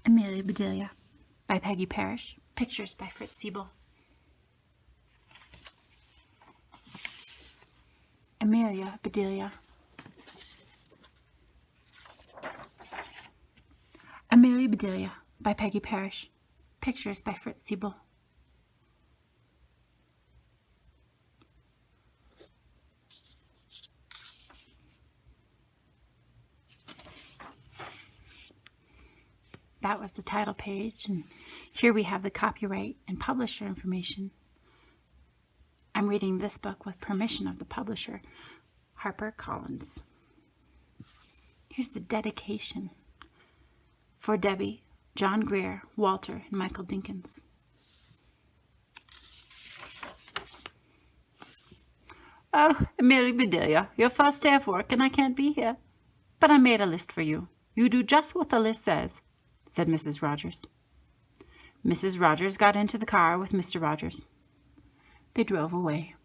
Amelia Bedelia by Peggy Parish. Pictures by Fritz Siebel. Amelia Bedelia. Amelia Bedelia by Peggy Parish. Pictures by Fritz Siebel. That was the title page, and here we have the copyright and publisher information. I'm reading this book with permission of the publisher, Harper Collins. Here's the dedication. For Debbie, John Greer, Walter, and Michael Dinkins. Oh, Amelia Bedelia, your first day of work and I can't be here. But I made a list for you. You do just what the list says, said Mrs. Rogers. Mrs. Rogers got into the car with Mr. Rogers. They drove away.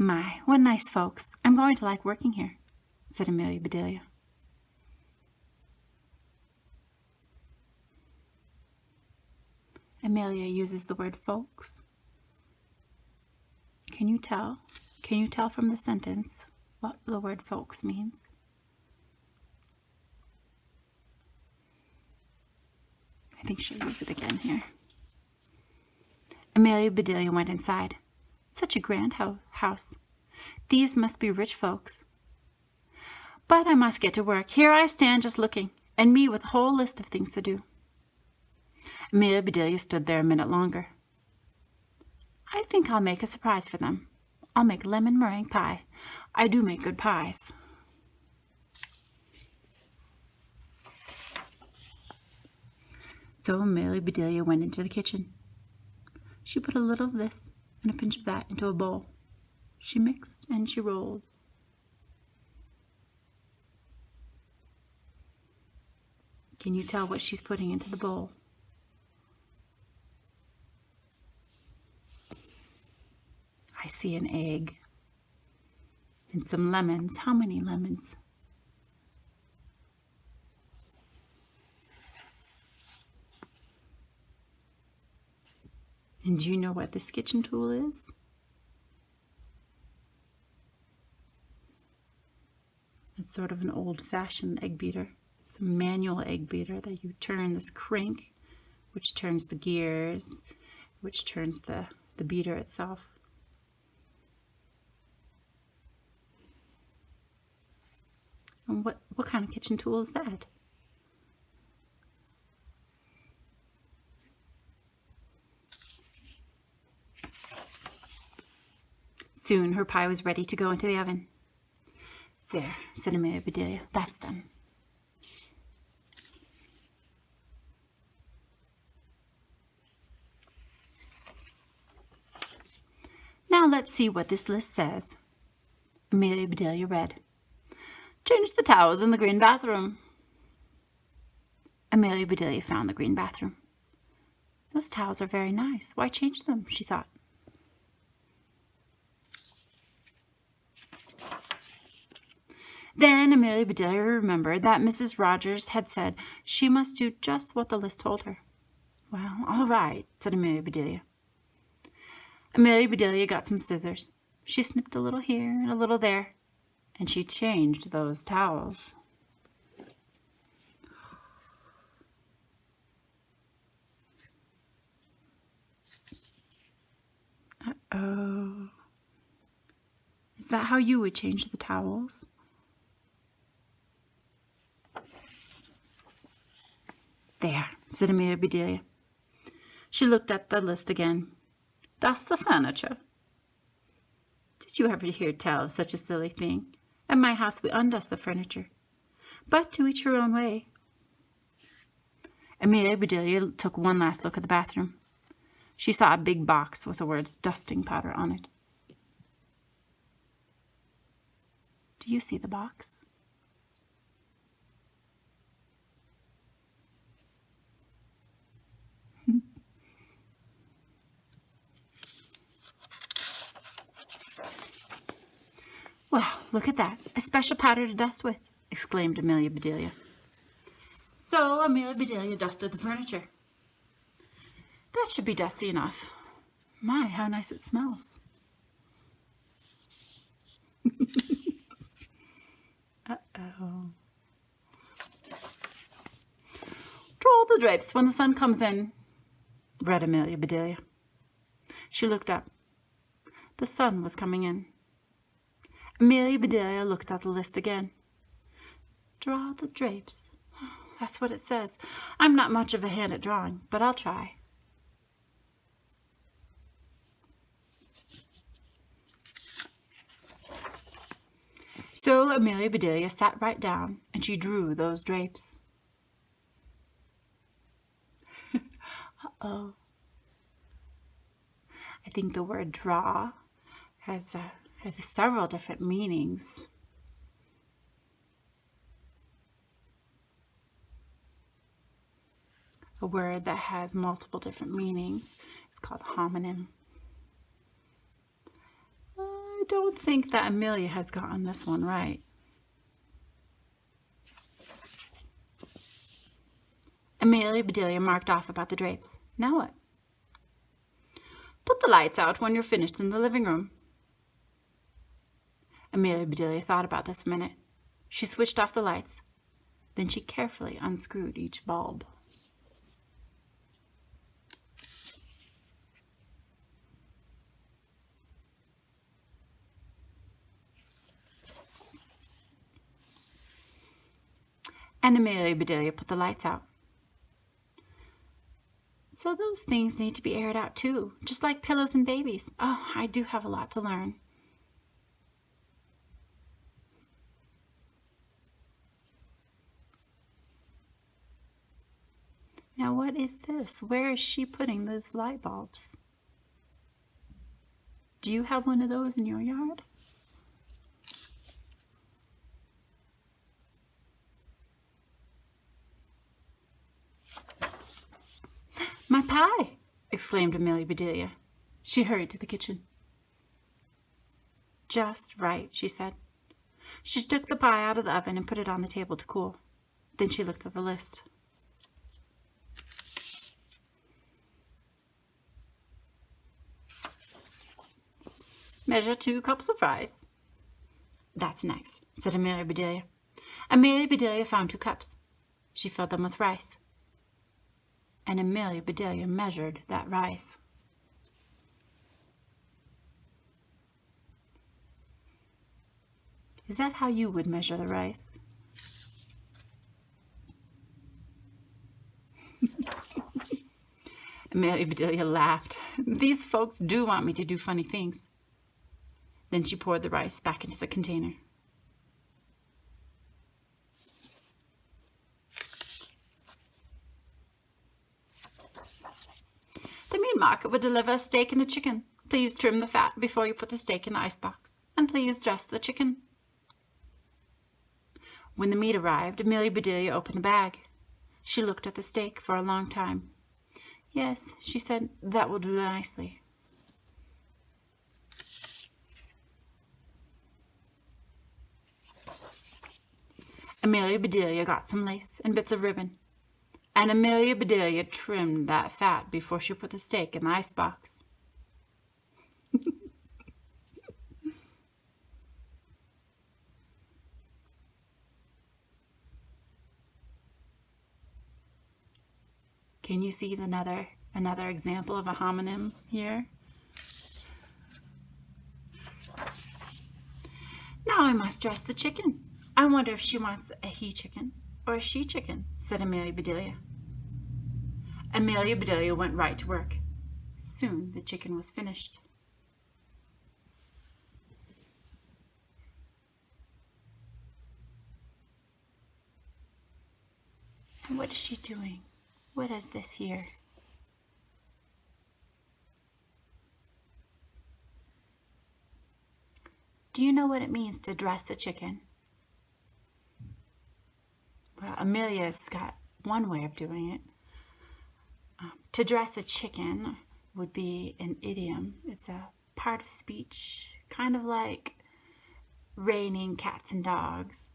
My, what nice folks. I'm going to like working here, said Amelia Bedelia. Amelia uses the word folks. Can you tell from the sentence what the word folks means? I think she'll use it again here. Amelia Bedelia went inside. Such a grand house. These must be rich folks. But I must get to work. Here I stand just looking, and me with a whole list of things to do. Amelia Bedelia stood there a minute longer. I think I'll make a surprise for them. I'll make lemon meringue pie. I do make good pies. So Amelia Bedelia went into the kitchen. She put a little of this and a pinch of that into a bowl. She mixed and she rolled. Can you tell what she's putting into the bowl? I see an egg and some lemons. How many lemons? And do you know what this kitchen tool is? It's sort of an old-fashioned egg beater. It's a manual egg beater that you turn this crank, which turns the gears, which turns the beater itself. And what kind of kitchen tool is that? Soon her pie was ready to go into the oven. There, said Amelia Bedelia, that's done. Now let's see what this list says. Amelia Bedelia read. Change the towels in the green bathroom. Amelia Bedelia found the green bathroom. Those towels are very nice. Why change them? She thought. Then Amelia Bedelia remembered that Mrs. Rogers had said she must do just what the list told her. Well, all right, said Amelia Bedelia. Amelia Bedelia got some scissors. She snipped a little here and a little there, and she changed those towels. Uh-oh. Is that how you would change the towels? There, said Amelia Bedelia. She looked at the list again. Dust the furniture. Did you ever hear tell of such a silly thing? At my house we undust the furniture. But to each her own way. Amelia Bedelia took one last look at the bathroom. She saw a big box with the words dusting powder on it. Do you see the box? look at that, a special powder to dust with, exclaimed Amelia Bedelia. So Amelia Bedelia dusted the furniture. That should be dusty enough. My, how nice it smells. Uh-oh. Draw the drapes when the sun comes in, read Amelia Bedelia. She looked up. The sun was coming in. Amelia Bedelia looked at the list again. Draw the drapes. That's what it says. I'm not much of a hand at drawing, but I'll try. So Amelia Bedelia sat right down, and she drew those drapes. Uh-oh. I think the word draw has several different meanings. A word that has multiple different meanings is called homonym. I don't think that Amelia has gotten this one right. Amelia Bedelia marked off about the drapes. Now what? Put the lights out when you're finished in the living room. Amelia Bedelia thought about this a minute. She switched off the lights. Then she carefully unscrewed each bulb. And Amelia Bedelia put the lights out. So those things need to be aired out too, just like pillows and babies. Oh, I do have a lot to learn. Now what is this? Where is she putting those light bulbs? Do you have one of those in your yard? My pie! Exclaimed Amelia Bedelia. She hurried to the kitchen. Just right, she said. She took the pie out of the oven and put it on the table to cool. Then she looked at the list. Measure 2 cups of rice. That's next, said Amelia Bedelia. Amelia Bedelia found 2 cups. She filled them with rice. And Amelia Bedelia measured that rice. Is that how you would measure the rice? Amelia Bedelia laughed. These folks do want me to do funny things. Then she poured the rice back into the container. The meat market would deliver a steak and a chicken. Please trim the fat before you put the steak in the icebox. And please dress the chicken. When the meat arrived, Amelia Bedelia opened the bag. She looked at the steak for a long time. Yes, she said, that will do nicely. Amelia Bedelia got some lace and bits of ribbon. And Amelia Bedelia trimmed that fat before she put the steak in the icebox. Can you see another example of a homonym here? Now I must dress the chicken. I wonder if she wants a he chicken or a she chicken, said Amelia Bedelia. Amelia Bedelia went right to work. Soon the chicken was finished. And what is she doing? What is this here? Do you know what it means to dress a chicken? Well, Amelia's got one way of doing it. To dress a chicken would be an idiom. It's a part of speech, kind of like raining cats and dogs.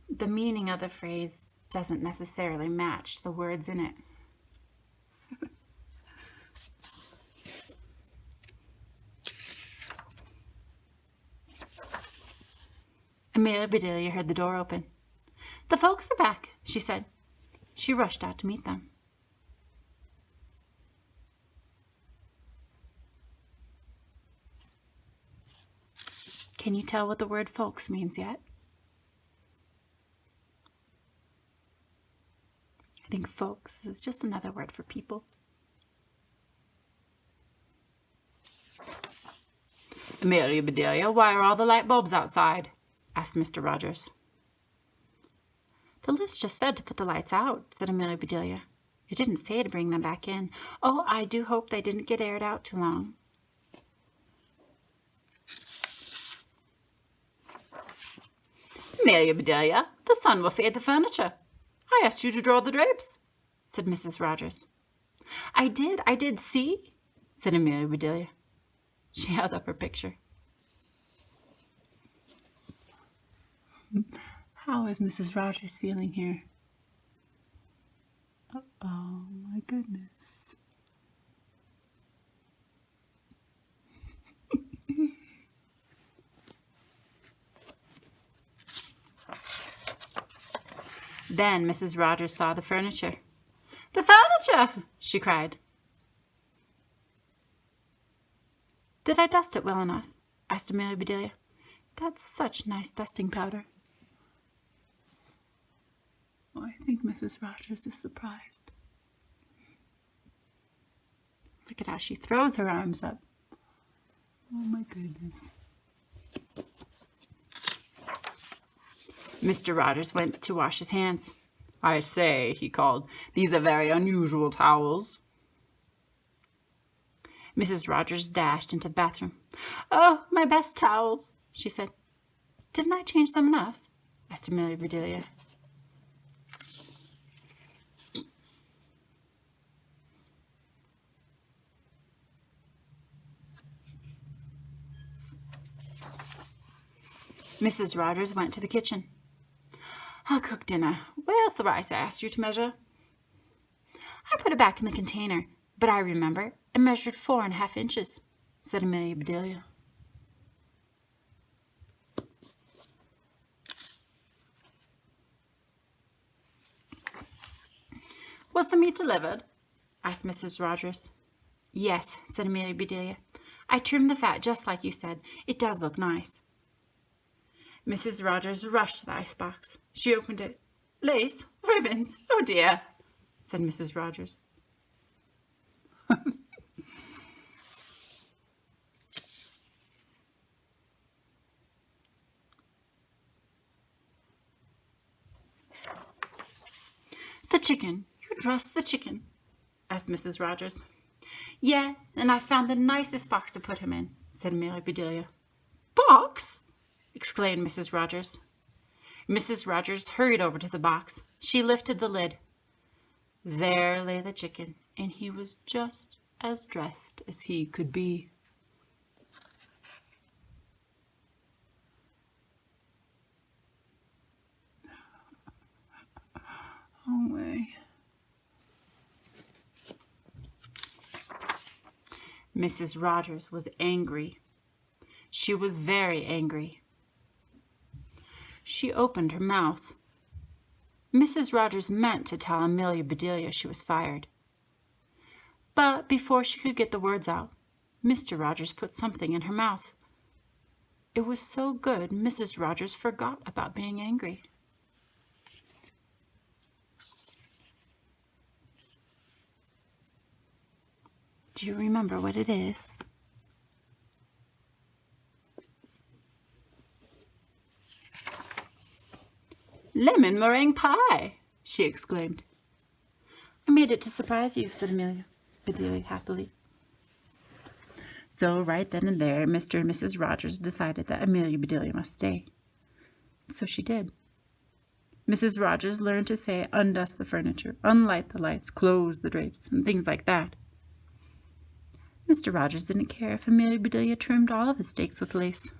The meaning of the phrase doesn't necessarily match the words in it. Amelia Bedelia heard the door open. "The folks are back," she said. She rushed out to meet them. Can you tell what the word folks means yet? I think folks is just another word for people. "Amelia Bedelia, why are all the light bulbs outside?" asked Mr. Rogers. "The list just said to put the lights out," said Amelia Bedelia. "It didn't say to bring them back in. Oh, I do hope they didn't get aired out too long." "Amelia Bedelia, the sun will fade the furniture. I asked you to draw the drapes," said Mrs. Rogers. I did, see," said Amelia Bedelia. She held up her picture. How is Mrs. Rogers feeling here? Oh, my goodness. Then Mrs. Rogers saw the furniture. "The furniture!" she cried. "Did I dust it well enough?" asked Amelia Bedelia. "That's such nice dusting powder." Oh, I think Mrs. Rogers is surprised. Look at how she throws her arms up. Oh my goodness. Mr. Rogers went to wash his hands. "I say," he called, "these are very unusual towels." Mrs. Rogers dashed into the bathroom. "Oh, my best towels," she said. "Didn't I change them enough?" asked Amelia Bedelia. Mrs. Rogers went to the kitchen. "I'll cook dinner. Where's the rice I asked you to measure?" "I put it back in the container, but I remember it measured 4½ inches, said Amelia Bedelia. "Was the meat delivered?" asked Mrs. Rogers. "Yes," said Amelia Bedelia. "I trimmed the fat just like you said. It does look nice." Mrs. Rogers rushed to the icebox. She opened it. "Lace, ribbons, oh dear," said Mrs. Rogers. "The chicken. You dressed the chicken?" asked Mrs. Rogers. "Yes, and I found the nicest box to put him in," said Amelia Bedelia. "Box!" exclaimed Mrs. Rogers. Mrs. Rogers hurried over to the box. She lifted the lid. There lay the chicken, and he was just as dressed as he could be. Oh my. Mrs. Rogers was angry. She was very angry. She opened her mouth. Mrs. Rogers meant to tell Amelia Bedelia she was fired. But before she could get the words out, Mr. Rogers put something in her mouth. It was so good, Mrs. Rogers forgot about being angry. Do you remember what it is? "Lemon meringue pie!" she exclaimed. "I made it to surprise you," said Amelia Bedelia happily. So right then and there, Mr. and Mrs. Rogers decided that Amelia Bedelia must stay. So she did. Mrs. Rogers learned to say undust the furniture, unlight the lights, close the drapes, and things like that. Mr. Rogers didn't care if Amelia Bedelia trimmed all of his steaks with lace.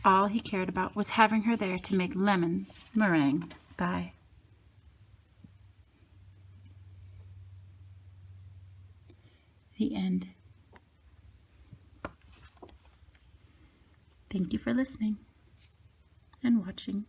All he cared about was having her there to make lemon meringue by. The end. Thank you for listening and watching.